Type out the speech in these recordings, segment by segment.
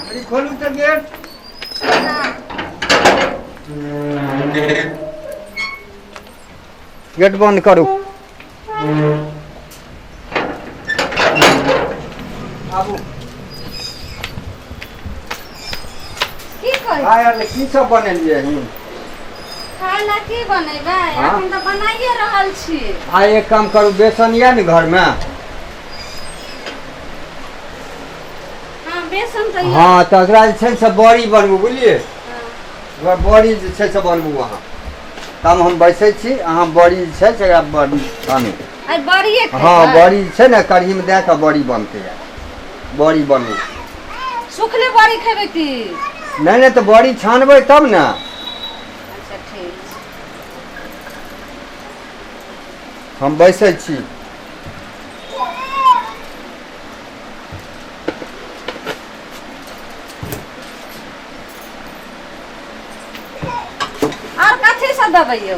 अरे खोलू तो गेट। गेट बंद करू। आबू की करी आयल की सब बनेलिए हूँ। खाए ला की बनेबे अखन त बनाइए रहल छी। आ एक काम करू, बेसन या न घर में। हां बेसन त हाँ तो एकरा जे छै से बड़ी बनबू बुझलिए। बड़ी जे छै से बनबू अहाँ। तब हम बैसे छी, अहाँ बड़ी जे छै से एकरा बनू। आई बड़िए खाए। हाँ बड़ी छै न कढ़ी में दे के बड़ी बनते है। बड़ी बनबू। सुखले बड़ी खेबे की? नहीं तो बड़ी छानबे तब न। अच्छा ठीक। हम बैसे छी। और कथी सब देबै यौ?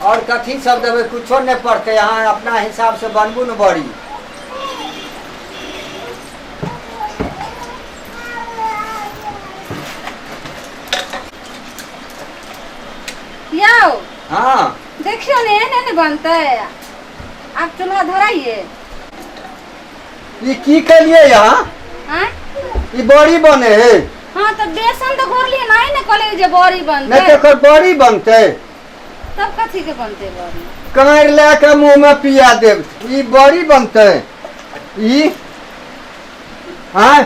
और कथी सब देवे कुछो नहीं पड़ते, यहाँ अपना हिसाब से बनबू न बड़ी। यौ हाँ देखियो ने एने ने बनते। आप चूल्हा धराइए। ये की कलिए यहाँ? हां ये बड़ी बने है। हां तो बेसन तो घोरलिए नहीं ने कहले जे बड़ी बनते। नहीं तो बड़ी बनते। तब कथी के बनते बड़ी? कांड लेके मुंह में पिया देव। ये बड़ी बनते। ई हाँ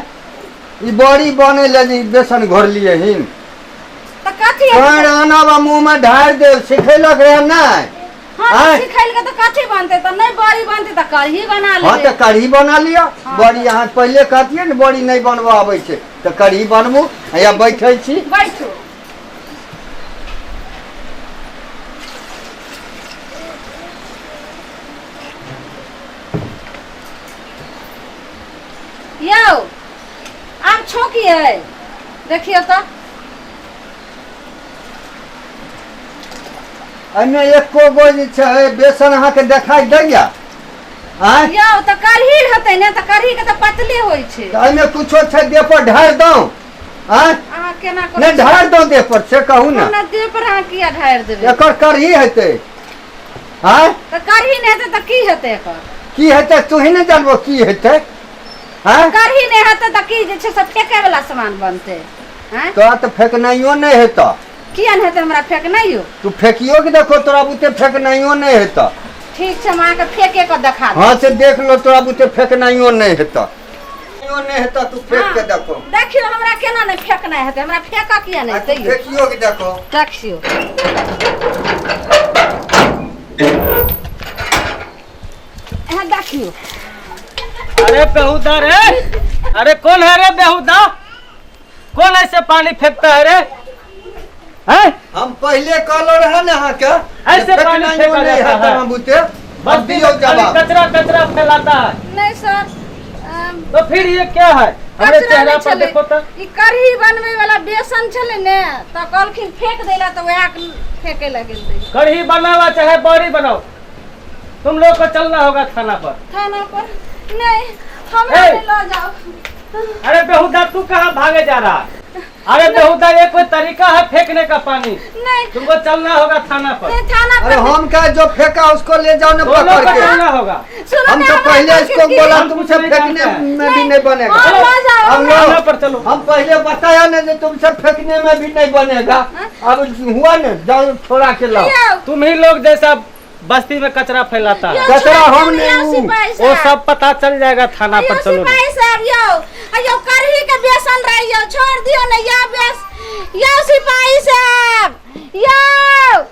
ये बड़ी बने लगी बेसन घोर लिए हिन। तो कथी कांड आना बा मुंह में ढार देव। सिखेलक रहे नहीं। हां सिखाइल के तो कथी बनते तो नहीं बड़ी बनते तो कढ़ी बना ले। हाँ तो कढ़ी बना लिया। हाँ। बड़ी यहाँ पहले कहतिए न बड़ी नहीं बनवा आवे छे तो कढ़ी बनबू। या बैठे छी। बैठो। यौ आप छोकिए देखियो तो अने एको गो जे छै बेसन अहाँ के देखाई दैया। आय यौ तो कढ़ी होते ने तो कढ़ी के तो पतले होय छे। तो अने कुछो छै दे पर ढार दो। आय अहाँ केना कर? नहीं ढार दो दे पर से कहू ना। ना दे पर अहाँ किया ढार देबे? एकर कढ़ी हेते। आय तो कढ़ी नहीं हेते तो की हेते एकर? की हेते तू ही नहीं जानबो की हेते। हां कढ़ी नहीं हेते तो की जे छे सब फेंके वाला सामान बनते। हैं तो फेकनाइयो नहीं हेता। किया नहीं हेते हमरा फेंकनाइयो? तू फेकियो के देखो तोरा बुते फेकनाइयो नहीं हेता। ठीक छे मां के फेंके के दिखा दे। हां से देख लो तोरा बुते फेकनाइयो नहीं हेता। नहीं हेता तू फेंक के देखो। देखियो हमरा केना नहीं फेंकना हेते, हमरा फेंका किया नहीं हेते? फेकियो के देखो। देखियो यहाँ देखियो। अरे बेहुदा रे, अरे कौन है रे बेहुदा? कौन ऐसे पानी फेंकता है रे? हैं? हम पहले कहलो रहे न अहाँ के ऐसे पानी फेंका जाता है। बुते बस दियो जवाब। कचरा कचरा फैलाता है। नहीं सर तो फिर ये क्या है? हमारे चेहरा पर देखो तो। ई कढ़ी बनवे वाला बेसन छले ने तो कहलखिन फेंक देला तो वह फेंके लगे। कढ़ी बनावा चाहे बड़ी बनाओ, तुम लोग को चलना होगा थाना पर। थाना पर नहीं हमरा ए! ले लो जाओ। अरे बेहुदा तू कहाँ भागे जा रहा है? अरे बेहुदा ये कोई तरीका है फेंकने का पानी? नहीं तुमको चलना होगा थाना पर। नहीं थाना अरे पर हम का जो फेंका उसको ले जाओ न दोनों पकड़ को के। चलना होगा। सुनो हम ना, तो हमरा पहले तो इसको किसी- बोला हम तुमसे नहीं फेंकने जानते हैं। में भी नहीं बनेगा। हाँ, ले जाओ। हम थाना लोग पर चलो। हम पहले बताया न जो तुमसे फेंकने में भी नहीं बनेगा। अब हुआ न जाओ छोड़ा के लाओ। लियाओ। तुम ही लोग जैसा बस्ती में कचरा फैलाता है, कचरा हम लियाओ, नहीं सिपाही वो साहब। सब पता चल जाएगा थाना पर। चलो ना। सिपाही साहब यो कढ़ी के बेसन रही छोड़ दियो ना। यो सिपाही साहब यो